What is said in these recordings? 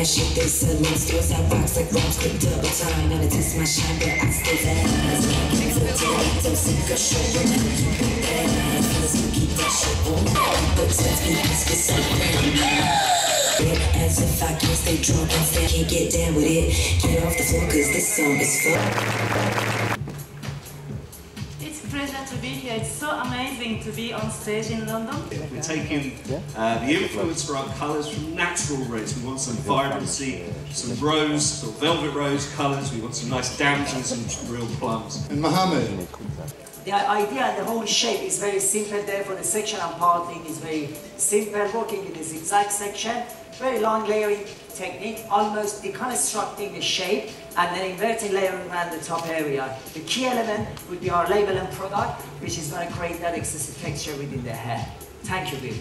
that shit they sell in stores. I box like rhymes, quick double time. Never test my shine, but I stay fast. Don't sink or show, but never keep it bad. Fellas can keep that shit on. But let's be honest with something. As if I can't stay drunk and still can't get down with it. Get off the floor, cause this song is fun. It's a pleasure to be here. It's so amazing to be on stage in London. We're taking the influence for our colours from natural reds. We want some vibrancy, some rose, sort of velvet rose colours. We want some nice dampers and some real plums. And Mohammed? The idea and the whole shape is very simple. Therefore, the section and parting is very simple. Working in a zigzag section, very long layering technique, almost deconstructing the shape and then inverting layering around the top area. The key element would be our label and product, which is going to create that excessive texture within the hair. Thank you, Bill.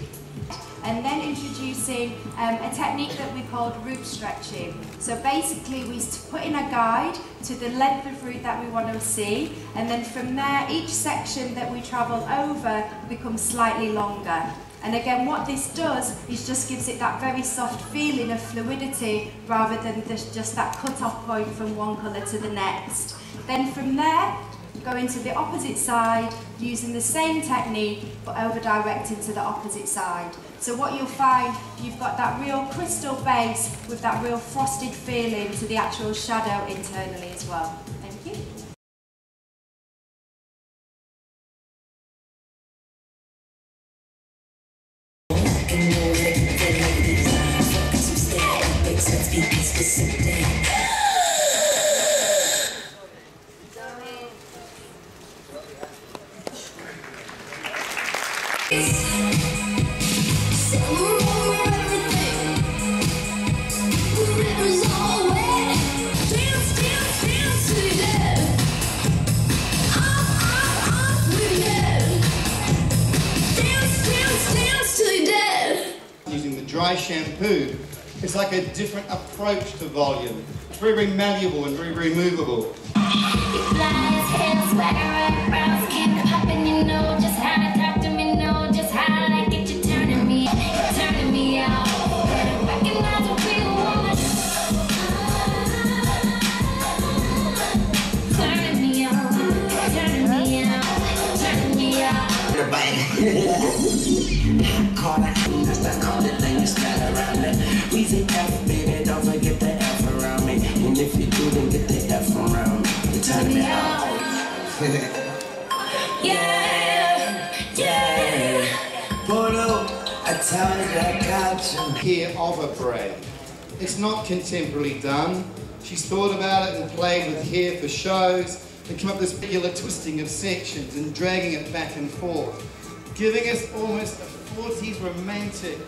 And then introducing a technique that we called root stretching. So basically we put in a guide to the length of root that we want to see, and then from there each section that we travel over becomes slightly longer. And again, what this does is just gives it that very soft feeling of fluidity rather than just that cut-off point from one colour to the next. Then from there, going to the opposite side, using the same technique, but over-directed to the opposite side. So what you'll find, you've got that real crystal base with that real frosted feeling to the actual shadow internally as well. Thank you. Using the dry shampoo, it's like a different approach to volume. It's very, very malleable and very, very movable. We say F, baby, don't forget the F around me. And if you do, then get the F around me. Turn me out. Yeah, yeah. Polo, I tell you that got you. Here of a braid. It's not contemporarily done. She's thought about it and played with hair for shows and come up with this regular twisting of sections and dragging it back and forth, giving us almost a 40s romantic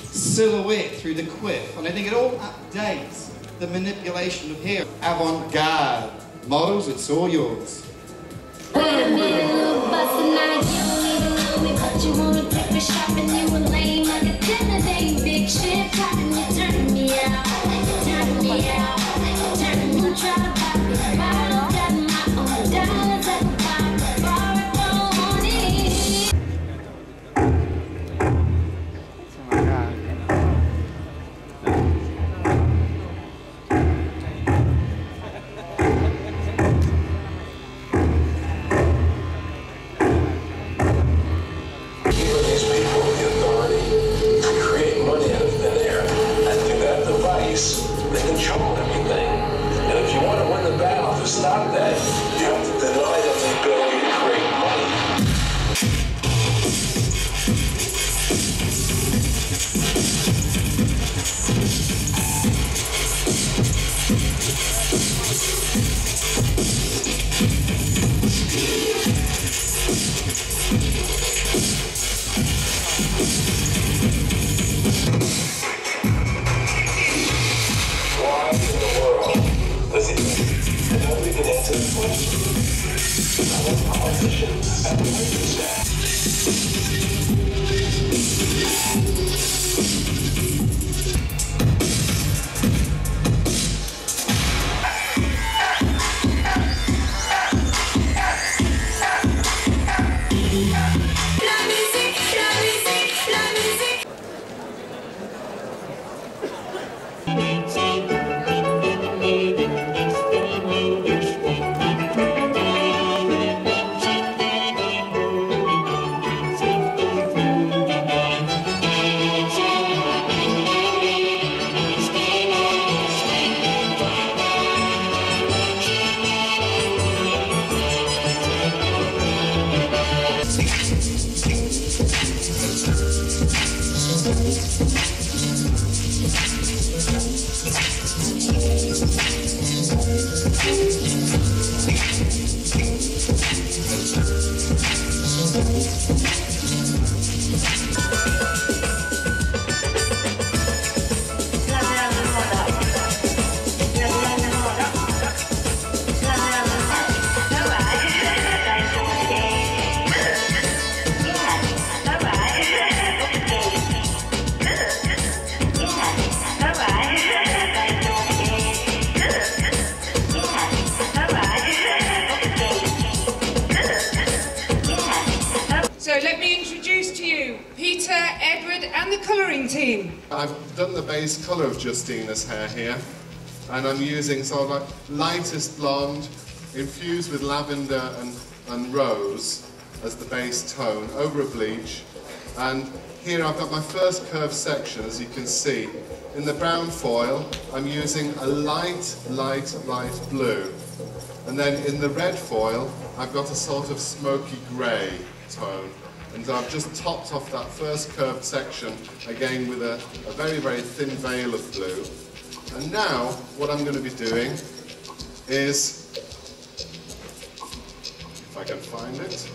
silhouette through the quiff. And I think it all updates the manipulation of hair. Avant-garde. Models, it's all yours. Stop that. You have to deny them the ability to create money. Why in the world does it? Nobody can answer the question. I want the politician at the witness La musique, la musique. And the colouring team. I've done the base colour of Justina's hair here, and I'm using sort of like lightest blonde infused with lavender and rose as the base tone over a bleach. And here I've got my first curved section, as you can see. In the brown foil, I'm using a light blue. And then in the red foil, I've got a sort of smoky grey tone. And I've just topped off that first curved section, again with a very thin veil of blue. And now, what I'm going to be doing is, if I can find it,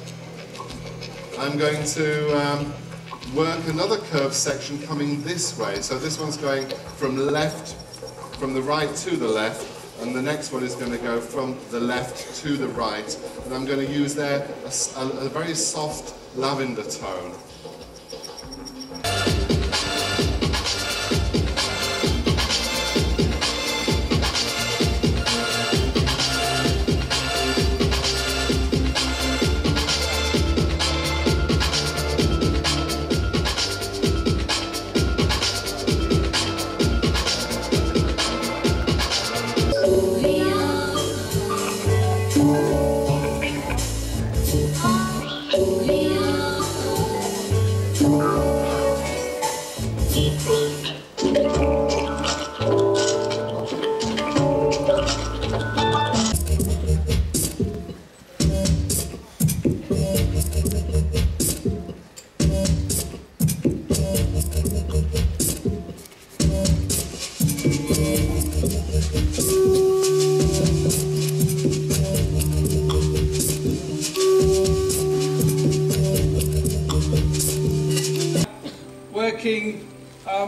I'm going to work another curved section coming this way. So this one's going from the right to the left, and the next one is going to go from the left to the right. And I'm going to use there a very soft lavender tone. Working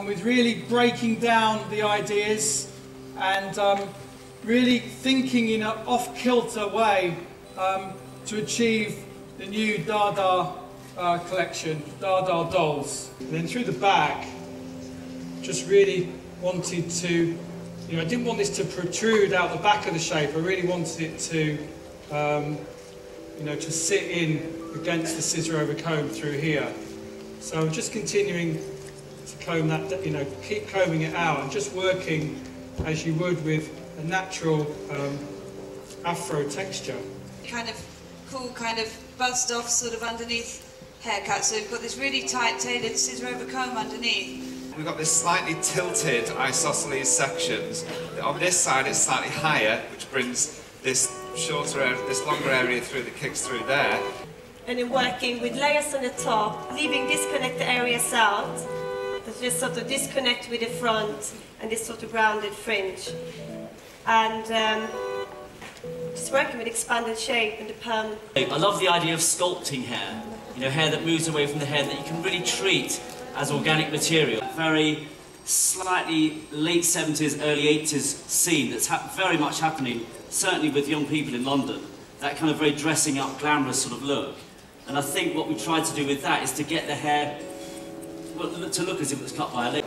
with really breaking down the ideas and really thinking in an off-kilter way to achieve the new Dada collection, Dada dolls. And then through the back, just really wanted to, I didn't want this to protrude out the back of the shape. I really wanted it to, to sit in against the scissor over comb through here. So I'm just continuing to comb that, keep combing it out and just working as you would with a natural afro texture. Kind of cool, kind of buzzed off sort of underneath haircut. So we've got this really tight tailored scissor over comb underneath. We've got this slightly tilted isosceles sections. On this side it's slightly higher, which brings this shorter area, this longer area through that kicks through there. And then working with layers on the top, leaving disconnected areas out, that just sort of disconnect with the front and this sort of rounded fringe. And just working with expanded shape and the perm. I love the idea of sculpting hair, hair that moves away from the hair that you can really treat as organic material. Very slightly late 70s, early 80s scene that's very much happening, certainly with young people in London. That kind of very dressing up, glamorous sort of look. And I think what we tried to do with that is to get the hair to look as if it was cut by a lady.